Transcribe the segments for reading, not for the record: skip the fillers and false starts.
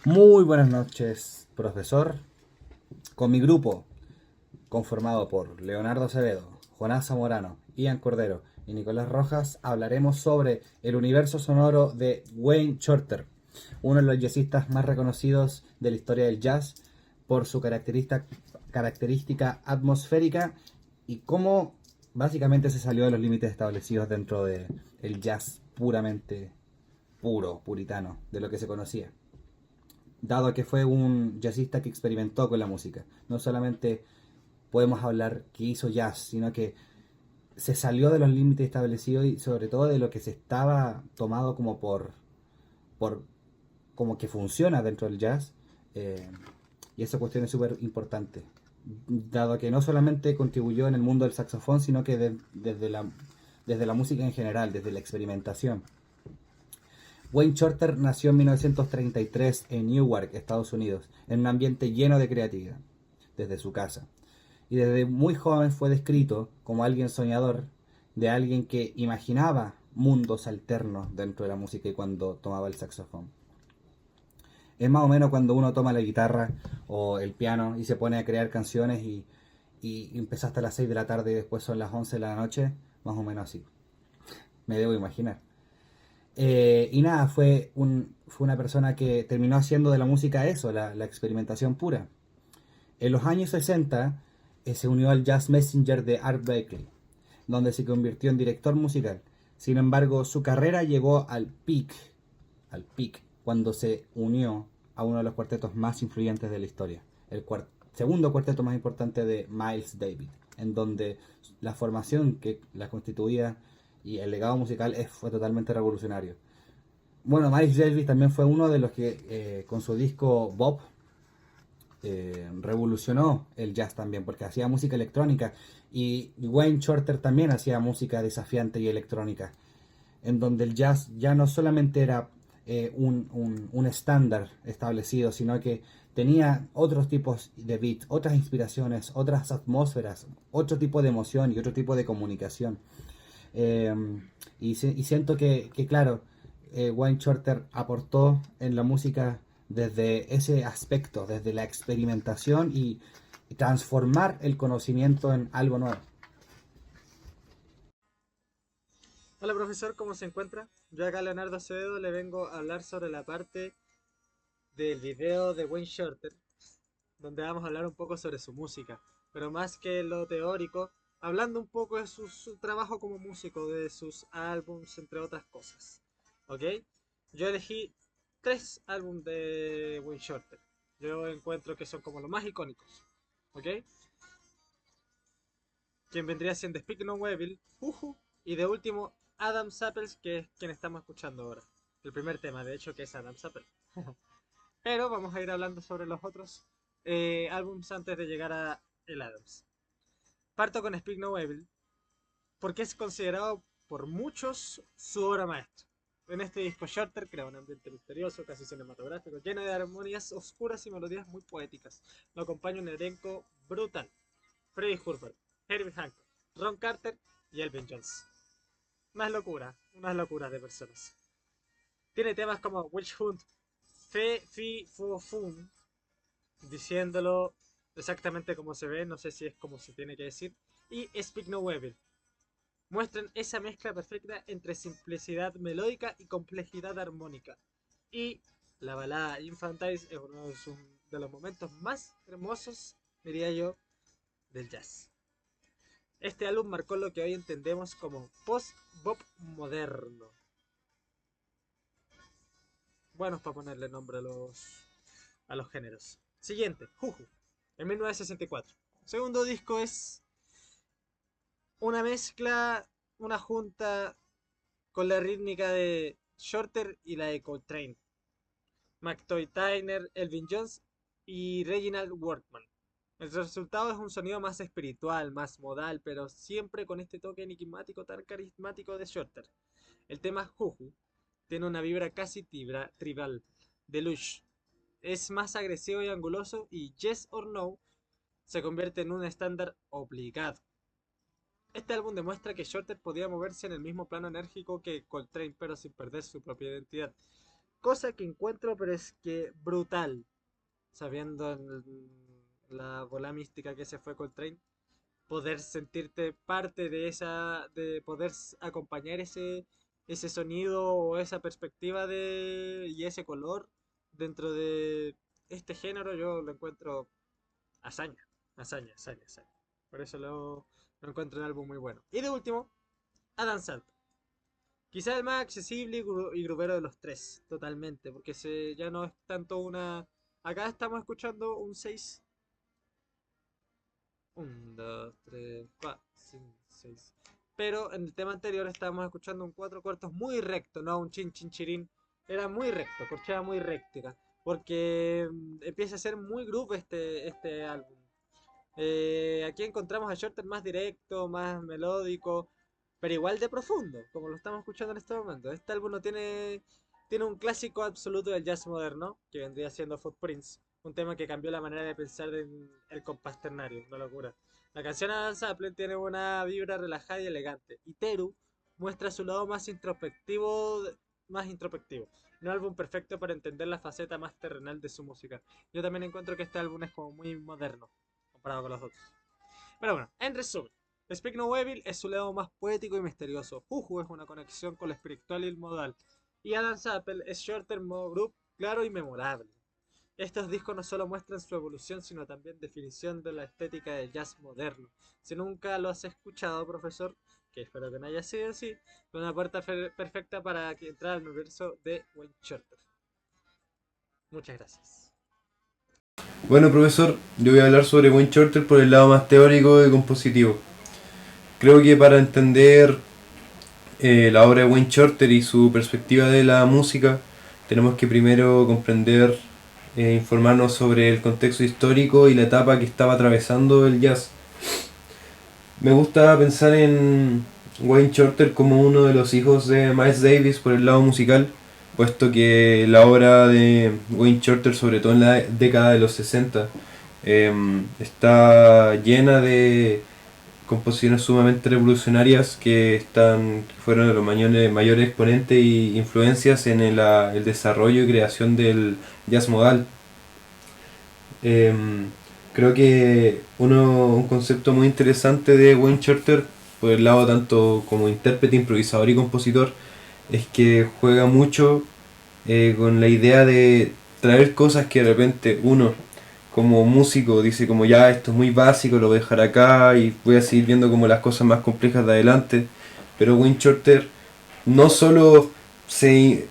Muy buenas noches, profesor. Con mi grupo, conformado por Leonardo Acevedo, Jonás Zamorano, Ian Cordero y Nicolás Rojas, hablaremos sobre el universo sonoro de Wayne Shorter, uno de los jazzistas más reconocidos de la historia del jazz por su característica atmosférica y cómo básicamente se salió de los límites establecidos dentro del jazz puramente puro, puritano, de lo que se conocía, dado que fue un jazzista que experimentó con la música. No solamente podemos hablar que hizo jazz, sino que se salió de los límites establecidos y sobre todo de lo que se estaba tomado como por como que funciona dentro del jazz. eh, y esa cuestión es súper importante, dado que no solamente contribuyó en el mundo del saxofón, sino que desde la música en general, desde la experimentación. Wayne Shorter nació en 1933 en Newark, Estados Unidos, en un ambiente lleno de creatividad, desde su casa. Y desde muy joven fue descrito como alguien soñador, de alguien que imaginaba mundos alternos dentro de la música y cuando tomaba el saxofón. Es más o menos cuando uno toma la guitarra o el piano y se pone a crear canciones y empieza hasta las 6 de la tarde y después son las 11 de la noche, más o menos así. Me debo imaginar. Y nada, fue una persona que terminó haciendo de la música eso, la experimentación pura. En los años 60 se unió al Jazz Messenger de Art Blakey, donde se convirtió en director musical. Sin embargo, su carrera llegó al peak, cuando se unió a uno de los cuartetos más influyentes de la historia, el segundo cuarteto más importante de Miles Davis, en donde la formación que la constituía y el legado musical fue totalmente revolucionario. Bueno, Miles Davis también fue uno de los que con su disco Bob revolucionó el jazz también, porque hacía música electrónica y Wayne Shorter también hacía música desafiante y electrónica, en donde el jazz ya no solamente era un estándar establecido, sino que tenía otros tipos de beats, otras inspiraciones, otras atmósferas, otro tipo de emoción y otro tipo de comunicación. Eh, y siento que claro, Wayne Shorter aportó en la música desde ese aspecto, desde la experimentación y transformar el conocimiento en algo nuevo. Hola profesor, ¿cómo se encuentra? Yo acá Leonardo Acevedo le vengo a hablar sobre la parte del video de Wayne Shorter, donde vamos a hablar un poco sobre su música, pero más que lo teórico, hablando un poco de su trabajo como músico, de sus álbums, entre otras cosas. ¿Ok? Yo elegí tres álbumes de Wayne Shorter. Yo encuentro que son como los más icónicos. ¿Ok? Quien vendría siendo Speak No Evil, Juju, y de último Adam Sapples, que es quien estamos escuchando ahora. El primer tema, de hecho, que es Adam Sapples. Pero vamos a ir hablando sobre los otros álbums antes de llegar a el Adams. Parto con Speak No Evil, porque es considerado por muchos su obra maestra. En este disco Shorter crea un ambiente misterioso, casi cinematográfico, lleno de armonías oscuras y melodías muy poéticas. Lo acompaña un elenco brutal. Freddie Hubbard, Herbie Hancock, Ron Carter y Elvin Jones. Unas locuras de personas. Tiene temas como Witch Hunt, Fe, Fi, Fo, Fum, diciéndolo exactamente como se ve, no sé si es como se tiene que decir, y Speak No Evil. Muestran esa mezcla perfecta entre simplicidad melódica y complejidad armónica. Y la balada Infantiles es uno de los momentos más hermosos, diría yo, del jazz. Este álbum marcó lo que hoy entendemos como post-bop moderno. Buenos para ponerle nombre a los géneros. Siguiente, Juju, en 1964. Segundo disco es una mezcla, una junta con la rítmica de Shorter y la de Coltrane, McToy Tyner, Elvin Jones y Reginald Workman. El resultado es un sonido más espiritual, más modal, pero siempre con este toque enigmático tan carismático de Shorter. El tema Juju tiene una vibra casi tribal, de lush. Es más agresivo y anguloso y Yes or No se convierte en un estándar obligado. Este álbum demuestra que Shorter podía moverse en el mismo plano enérgico que Coltrane, pero sin perder su propia identidad. cosa que encuentro, pero es que brutal, sabiendo la bola mística que se fue Coltrane, poder sentirte parte de esa, de poder acompañar ese sonido o esa perspectiva y ese color dentro de este género, yo lo encuentro hazaña, hazaña, hazaña, hazaña. Por eso lo encuentro un álbum muy bueno. Y de último, Adam Sandler. Quizá el más accesible y grubero de los tres, totalmente, porque ya no es tanto una... Acá estamos escuchando un 6. 1, 2, 3, 4, 5, 6. Pero en el tema anterior estábamos escuchando un 4 cuartos muy recto, no un chin chin chirín. Era muy recto, corchea muy recta. Porque empieza a ser muy groove este álbum. Aquí encontramos a Shorter más directo, más melódico, pero igual de profundo, como lo estamos escuchando en este momento. Este álbum no tiene un clásico absoluto del jazz moderno, que vendría siendo Footprints, un tema que cambió la manera de pensar en el compás ternario, una locura. La canción Adam Sapling tiene una vibra relajada y elegante, y Teru muestra su lado más introspectivo. Un álbum perfecto para entender la faceta más terrenal de su música. Yo también encuentro que este álbum es como muy moderno comparado con los otros. Pero bueno, en resumen, Speak No Evil es su lado más poético y misterioso. Juju es una conexión con lo espiritual y el modal. Y Adam's Apple es Shorter Mo Group claro y memorable. Estos discos no solo muestran su evolución, sino también definición de la estética del jazz moderno. Si nunca lo has escuchado, profesor, que espero que no haya sido así, es una puerta perfecta para entrar al universo de Wayne Shorter. Muchas gracias. Bueno, profesor, yo voy a hablar sobre Wayne Shorter por el lado más teórico y compositivo. Creo que para entender la obra de Wayne Shorter y su perspectiva de la música, tenemos que primero comprender, informarnos sobre el contexto histórico y la etapa que estaba atravesando el jazz. Me gusta pensar en Wayne Shorter como uno de los hijos de Miles Davis por el lado musical, puesto que la obra de Wayne Shorter, sobre todo en la década de los 60, está llena de composiciones sumamente revolucionarias que fueron de los mayores exponentes e influencias en el desarrollo y creación del jazz modal. Creo que un concepto muy interesante de Wayne Shorter, por el lado tanto como intérprete, improvisador y compositor, es que juega mucho con la idea de traer cosas que de repente uno como músico dice como ya esto es muy básico, lo voy a dejar acá y voy a seguir viendo como las cosas más complejas de adelante, pero Wayne Shorter no solo se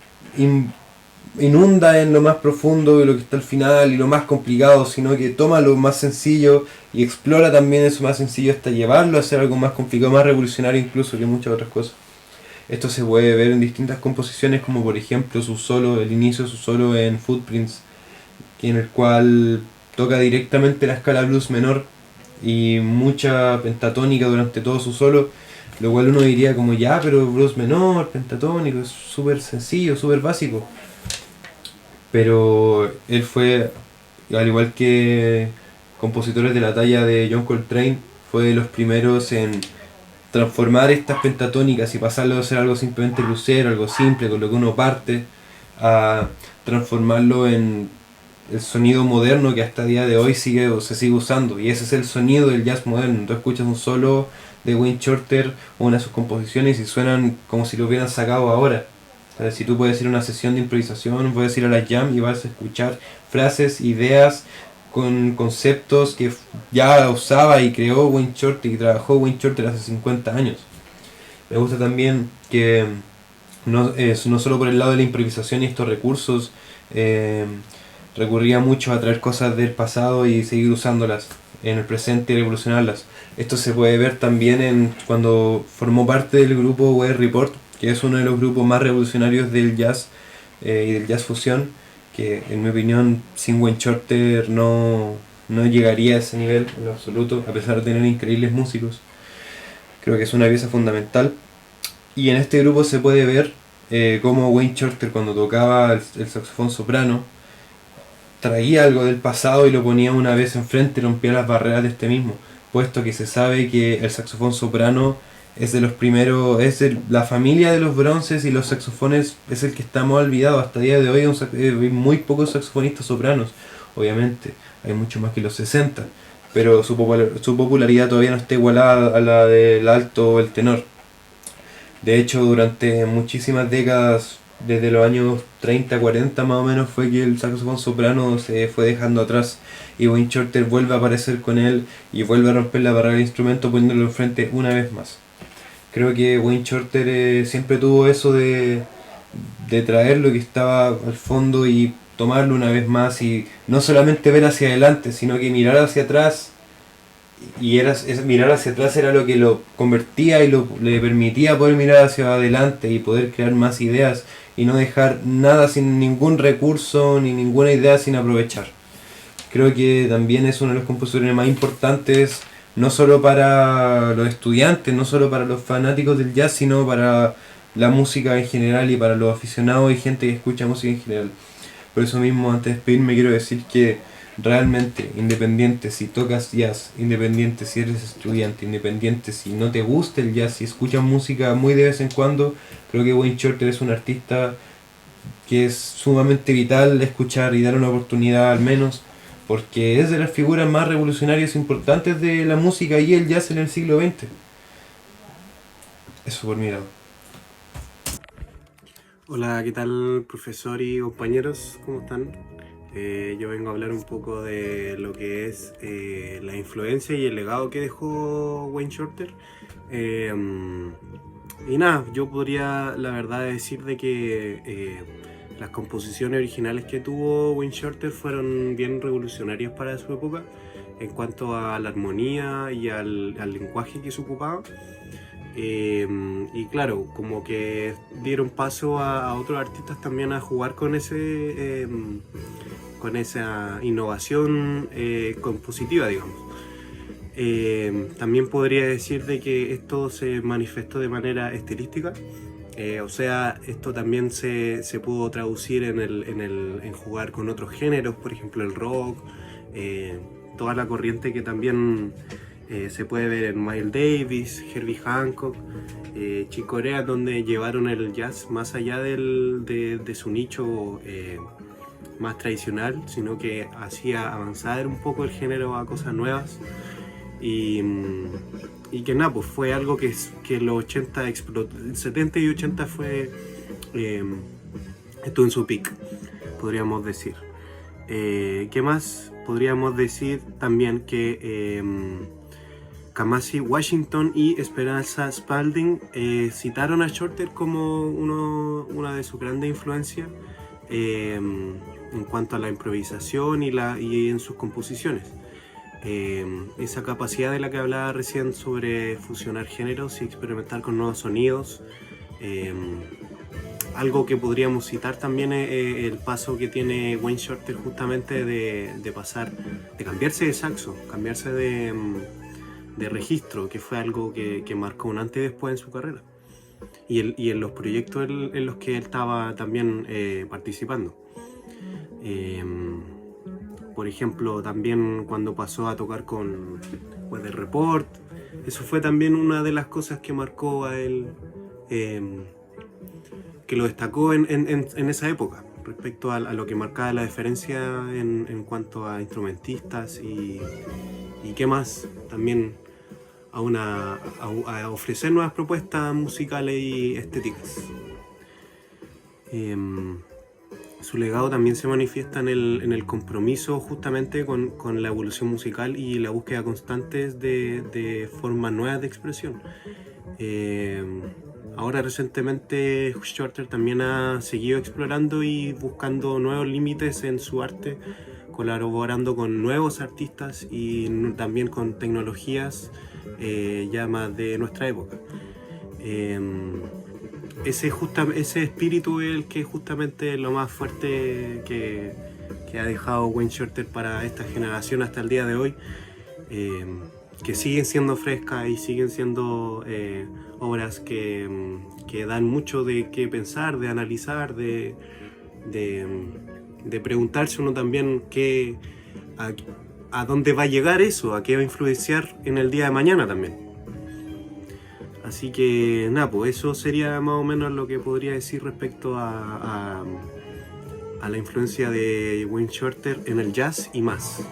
inunda en lo más profundo de lo que está al final y lo más complicado, sino que toma lo más sencillo y explora también eso más sencillo hasta llevarlo a ser algo más complicado, más revolucionario incluso que muchas otras cosas. Esto se puede ver en distintas composiciones, como por ejemplo su solo, el inicio de su solo en Footprints, en el cual toca directamente la escala blues menor y mucha pentatónica durante todo su solo, lo cual uno diría como ya, pero blues menor, pentatónico, es súper sencillo, súper básico. Pero él fue, al igual que compositores de la talla de John Coltrane, fue de los primeros en transformar estas pentatónicas y pasarlo de ser algo simplemente bluesero, algo simple, con lo que uno parte, a transformarlo en el sonido moderno que hasta el día de hoy se sigue usando. Y ese es el sonido del jazz moderno. Tú escuchas un solo de Wayne Shorter o una de sus composiciones y suenan como si lo hubieran sacado ahora. O sea, si tú puedes ir a una sesión de improvisación, puedes ir a la jam y vas a escuchar frases, ideas con conceptos que ya usaba y creó Wayne Shorter y trabajó Wayne Shorter hace 50 años. Me gusta también que no solo por el lado de la improvisación y estos recursos, recurría mucho a traer cosas del pasado y seguir usándolas en el presente y revolucionarlas. Esto se puede ver también en cuando formó parte del grupo Weather Report, que es uno de los grupos más revolucionarios del jazz y del jazz fusión, que en mi opinión sin Wayne Shorter no llegaría a ese nivel en lo absoluto, a pesar de tener increíbles músicos. Creo que es una pieza fundamental. Y en este grupo se puede ver cómo Wayne Shorter, cuando tocaba el saxofón soprano, traía algo del pasado y lo ponía una vez enfrente y rompía las barreras de este mismo, puesto que se sabe que el saxofón soprano es de los primeros, la familia de los bronces y los saxofones es el que está más olvidado. Hasta el día de hoy hay muy pocos saxofonistas sopranos, obviamente, hay mucho más que los 60, pero su popularidad todavía no está igualada a la del alto o el tenor. De hecho, durante muchísimas décadas, desde los años 30, 40 más o menos, fue que el saxofón soprano se fue dejando atrás y Wayne Shorter vuelve a aparecer con él y vuelve a romper la barrera del instrumento poniéndolo enfrente una vez más. Creo que Wayne Shorter siempre tuvo eso de traer lo que estaba al fondo y tomarlo una vez más y no solamente ver hacia adelante, sino que mirar hacia atrás. Y mirar hacia atrás era lo que lo convertía y le permitía poder mirar hacia adelante y poder crear más ideas y no dejar nada sin ningún recurso ni ninguna idea sin aprovechar. Creo que también es uno de los compositores más importantes, no solo para los estudiantes, no solo para los fanáticos del jazz, sino para la música en general y para los aficionados y gente que escucha música en general. Por eso mismo, antes de despedirme, quiero decir que realmente, independiente si tocas jazz, independiente si eres estudiante, independiente si no te gusta el jazz, si escuchas música muy de vez en cuando, creo que Wayne Shorter es un artista que es sumamente vital escuchar y dar una oportunidad al menos, porque es de las figuras más revolucionarias e importantes de la música y el jazz en el siglo XX. Eso por mi lado. Hola, ¿qué tal, profesor y compañeros? ¿Cómo están? Yo vengo a hablar un poco de lo que es la influencia y el legado que dejó Wayne Shorter. Y nada, yo podría la verdad decir de que las composiciones originales que tuvo Wayne Shorter fueron bien revolucionarias para su época en cuanto a la armonía y al lenguaje que se ocupaba. Y claro, como que dieron paso a otros artistas también a jugar con con esa innovación compositiva, digamos. También podría decir de que esto se manifestó de manera estilística, o sea, esto también se pudo traducir en jugar con otros géneros, por ejemplo el rock, toda la corriente que también se puede ver en Miles Davis, Herbie Hancock, Chick Corea, donde llevaron el jazz más allá de su nicho más tradicional, sino que hacía avanzar un poco el género a cosas nuevas y que nada, pues fue algo que en los 80 explotó, 70 y 80 fue estuvo en su peak, podríamos decir. ¿Qué más? Podríamos decir también que Kamasi Washington y Esperanza Spalding citaron a Shorter como una de sus grandes influencias en cuanto a la improvisación y en sus composiciones. Esa capacidad de la que hablaba recién sobre fusionar géneros y experimentar con nuevos sonidos. Algo que podríamos citar también es el paso que tiene Wayne Shorter justamente de pasar, de cambiarse de saxo, cambiarse de registro, que fue algo que marcó un antes y después en su carrera. Y en los proyectos en los que él estaba también participando. Por ejemplo, también cuando pasó a tocar con Weather Report, eso fue también una de las cosas que marcó a él, que lo destacó en esa época, respecto a lo que marcaba la diferencia en cuanto a instrumentistas y qué más, también a ofrecer nuevas propuestas musicales y estéticas. Su legado también se manifiesta en el compromiso justamente con la evolución musical y la búsqueda constante de formas nuevas de expresión. Ahora recientemente Shorter también ha seguido explorando y buscando nuevos límites en su arte, colaborando con nuevos artistas y también con tecnologías ya más de nuestra época. Ese espíritu es el que justamente es lo más fuerte que ha dejado Wayne Shorter para esta generación hasta el día de hoy, que siguen siendo frescas y siguen siendo obras que dan mucho de qué pensar, de analizar, de preguntarse uno también a dónde va a llegar eso, a qué va a influenciar en el día de mañana también. Así que nada, pues eso sería más o menos lo que podría decir respecto a la influencia de Wayne Shorter en el jazz y más.